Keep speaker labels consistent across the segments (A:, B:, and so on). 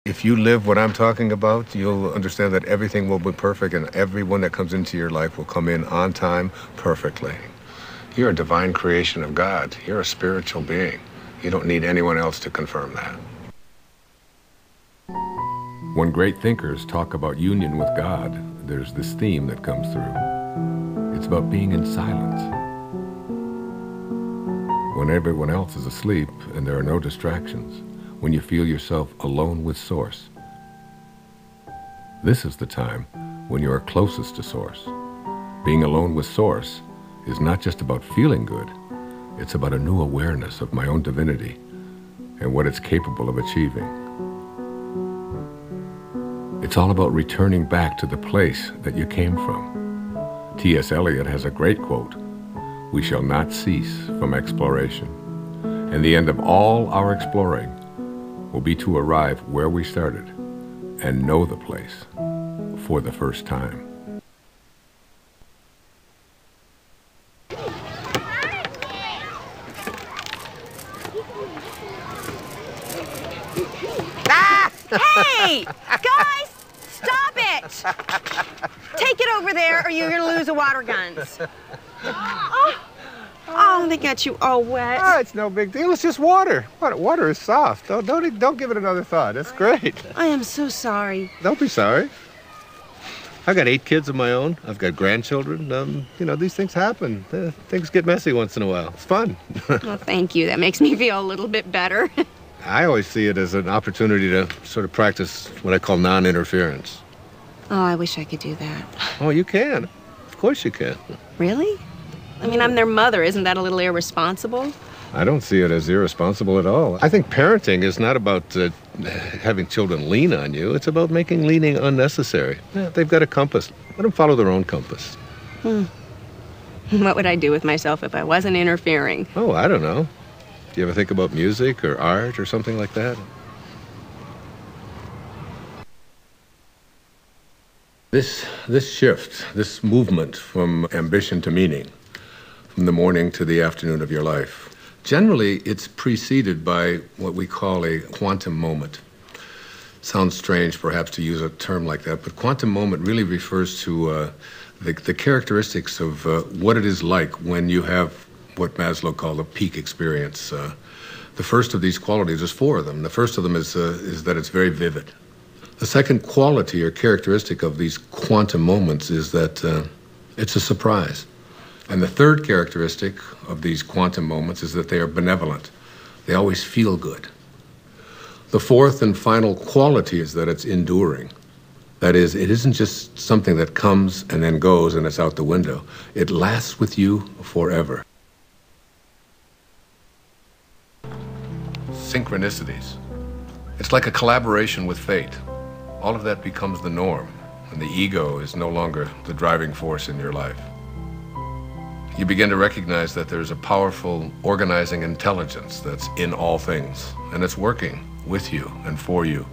A: If you live what I'm talking about, you'll understand that everything will be perfect and everyone that comes into your life will come in on time perfectly. You're a divine creation of God. You're a spiritual being. You don't need anyone else to confirm that. When great thinkers talk about union with God, there's this theme that comes through. It's about being in silence. When everyone else is asleep and there are no distractions, when you feel yourself alone with Source. This is the time when you are closest to Source. Being alone with Source is not just about feeling good, it's about a new awareness of my own divinity and what it's capable of achieving. It's all about returning back to the place that you came from. T.S. Eliot has a great quote, "We shall not cease from exploration, and the end of all our exploring will be to arrive where we started and know the place for the first time."
B: Ah! Hey! Guys! Stop it! Take it over there or you're gonna lose the water guns. Oh, they got you all wet.
A: Oh, it's no big deal. It's just water. Water is soft. Don't give it another thought. It's great.
B: I am so sorry.
A: Don't be sorry. I've got 8 kids of my own. I've got grandchildren. These things happen. Things get messy once in a while. It's fun.
B: Well, thank you. That makes me feel a little bit better.
A: I always see it as an opportunity to sort of practice what I call non-interference.
B: Oh, I wish I could do that.
A: Oh, you can. Of course you can.
B: Really? I mean, I'm their mother. Isn't that a little irresponsible?
A: I don't see it as irresponsible at all. I think parenting is not about having children lean on you. It's about making leaning unnecessary. Yeah, they've got a compass. Let them follow their own compass.
B: What would I do with myself if I wasn't interfering?
A: Oh, I don't know. Do you ever think about music or art or something like that? This shift, this movement from ambition to meaning, from the morning to the afternoon of your life, generally it's preceded by what we call a quantum moment. Sounds strange perhaps to use a term like that, but quantum moment really refers to the characteristics of what it is like when you have what Maslow called a peak experience. The first of these qualities, there's 4 of them. The first of them is that it's very vivid. The second quality or characteristic of these quantum moments is that it's a surprise. And the third characteristic of these quantum moments is that they are benevolent. They always feel good. The fourth and final quality is that it's enduring. That is, it isn't just something that comes and then goes and it's out the window. It lasts with you forever. Synchronicities. It's like a collaboration with fate. All of that becomes the norm, and the ego is no longer the driving force in your life. You begin to recognize that there's a powerful organizing intelligence that's in all things, and it's working with you and for you,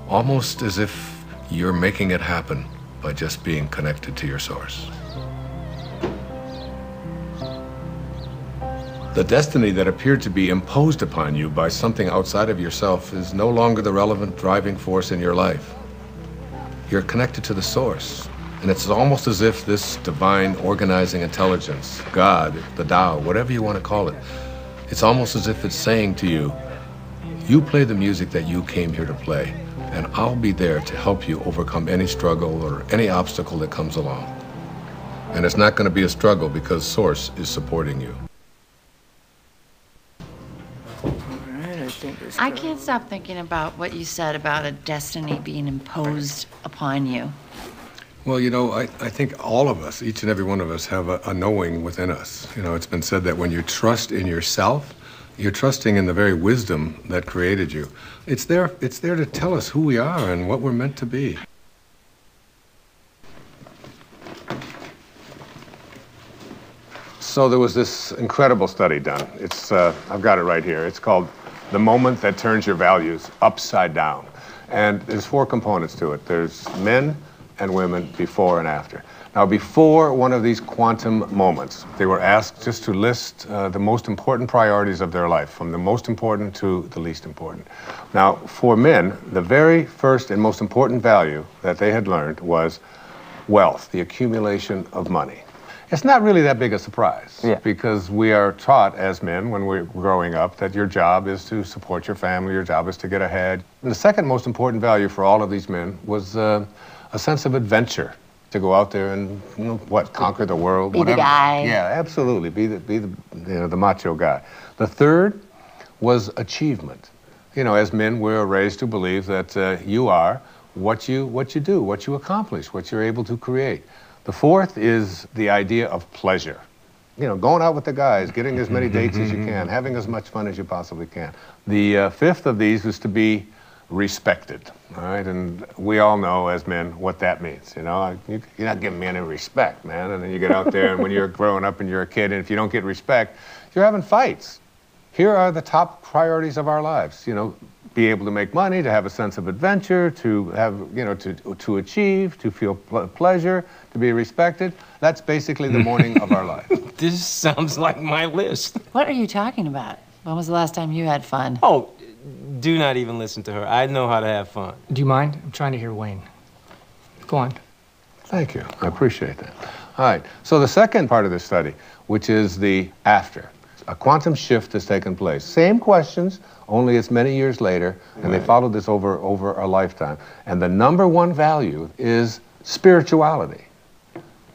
A: almost as if you're making it happen by just being connected to your source. The destiny that appeared to be imposed upon you by something outside of yourself is no longer the relevant driving force in your life. You're connected to the source, and it's almost as if this divine organizing intelligence, God, the Tao, whatever you want to call it, it's almost as if it's saying to you, you play the music that you came here to play, and I'll be there to help you overcome any struggle or any obstacle that comes along. And it's not going to be a struggle because Source is supporting you.
C: I can't stop thinking about what you said about a destiny being imposed upon you.
A: Well, I think all of us, each and every one of us, have a knowing within us. It's been said that when you trust in yourself, you're trusting in the very wisdom that created you. It's there to tell us who we are and what we're meant to be. So there was this incredible study done. I've got it right here. It's called The Moment That Turns Your Values Upside Down. And there's 4 components to it. There's men, and women before and after. Now, before one of these quantum moments, they were asked just to list the most important priorities of their life, from the most important to the least important. Now, for men, the very first and most important value that they had learned was wealth, the accumulation of money. It's not really that big a surprise, because we are taught as men when we're growing up that your job is to support your family, your job is to get ahead. And the second most important value for all of these men was a sense of adventure, to go out there and, conquer the world.
C: Be the guy.
A: Yeah, absolutely, be the macho guy. The third was achievement. As men, we're raised to believe that you are what you do, what you accomplish, what you're able to create. The fourth is the idea of pleasure. Going out with the guys, getting as many dates as you can, having as much fun as you possibly can. The fifth of these is to be respected, all right? And we all know as men what that means, You're not giving me any respect, man. And then you get out there, and when you're growing up and you're a kid, and if you don't get respect, you're having fights. Here are the top priorities of our lives, be able to make money, to have a sense of adventure, to have, to achieve, to feel pleasure, to be respected. That's basically the morning of our life.
D: This sounds like my list.
C: What are you talking about? When was the last time you had fun?
D: Oh, do not even listen to her. I know how to have fun.
E: Do you mind? I'm trying to hear Wayne. Go on.
A: Thank you. I appreciate that. All right. So the second part of this study, which is the after. A quantum shift has taken place. Same questions, only it's many years later, and they followed this over a lifetime. And the number one value is spirituality.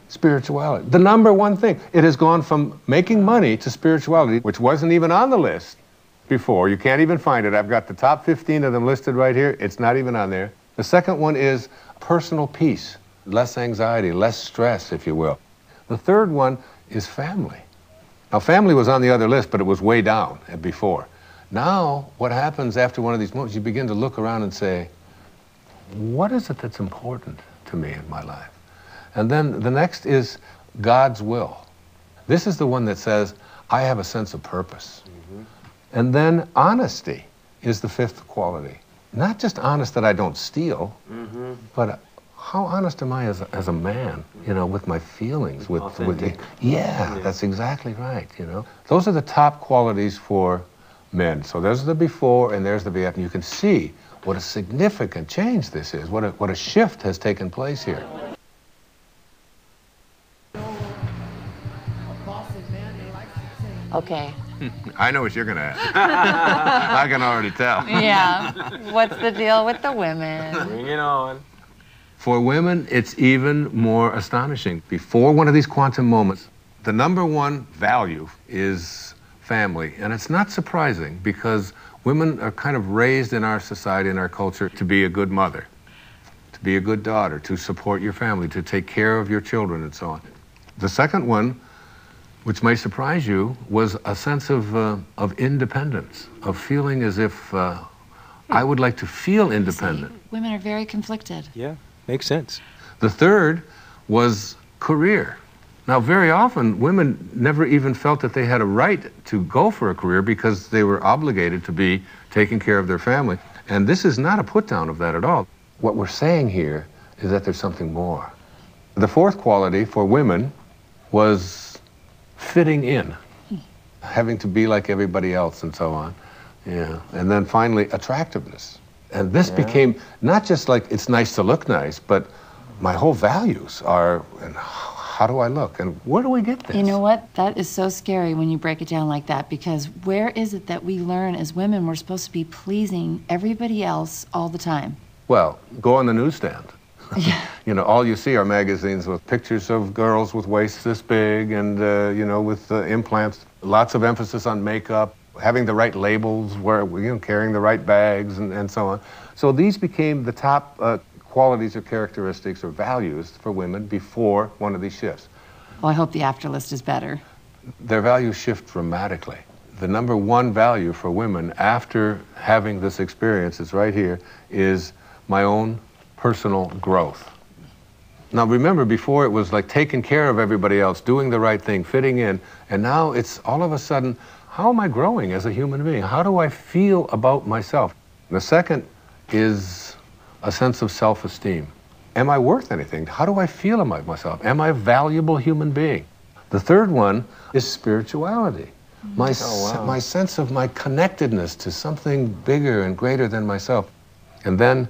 A: Spirituality. The number one thing. It has gone from making money to spirituality, which wasn't even on the list before. You can't even find it. I've got the top 15 of them listed right here. It's not even on there. The second one is personal peace, less anxiety, less stress, if you will. The third one is family. Now, family was on the other list, but it was way down before. Now, what happens after one of these moments, you begin to look around and say, what is it that's important to me in my life? And then the next is God's will. This is the one that says, I have a sense of purpose. And then honesty is the fifth quality. Not just honest that I don't steal, but how honest am I as a man, with my feelings, with that's exactly right, Those are the top qualities for men. So there's the before and there's the after. You can see what a significant change this is, what a shift has taken place here.
C: Okay.
A: I know what you're going to ask. I can already tell.
C: Yeah. What's the deal with the women?
D: Bring it on.
A: For women, it's even more astonishing. Before one of these quantum moments, the number one value is family. And it's not surprising because women are kind of raised in our society, in our culture, to be a good mother, to be a good daughter, to support your family, to take care of your children, and so on. The second one, which may surprise you, was a sense of independence, of feeling as if I would like to feel independent.
C: See, women are very conflicted.
D: Yeah, makes sense.
A: The third was career. Now, very often, women never even felt that they had a right to go for a career because they were obligated to be taking care of their family. And this is not a put-down of that at all. What we're saying here is that there's something more. The fourth quality for women was fitting in, having to be like everybody else and so on. Yeah. And then finally, attractiveness. And this became not just like it's nice to look nice, but my whole values are, and how do I look? And where do we get this?
C: You know what? That is so scary when you break it down like that, because where is it that we learn as women we're supposed to be pleasing everybody else all the time?
A: Well, go on the newsstand. All you see are magazines with pictures of girls with waists this big and, with implants, lots of emphasis on makeup, having the right labels, carrying the right bags and so on. So these became the top qualities or characteristics or values for women before one of these shifts.
C: Well, I hope the after list is better.
A: Their values shift dramatically. The number one value for women after having this experience is right here, is my own personal growth. Now remember, before it was like taking care of everybody else, doing the right thing, fitting in, and now it's all of a sudden, how am I growing as a human being? How do I feel about myself? The second is a sense of self-esteem. Am I worth anything? How do I feel about myself? Am I a valuable human being? The third one is spirituality. My sense of my connectedness to something bigger and greater than myself. And then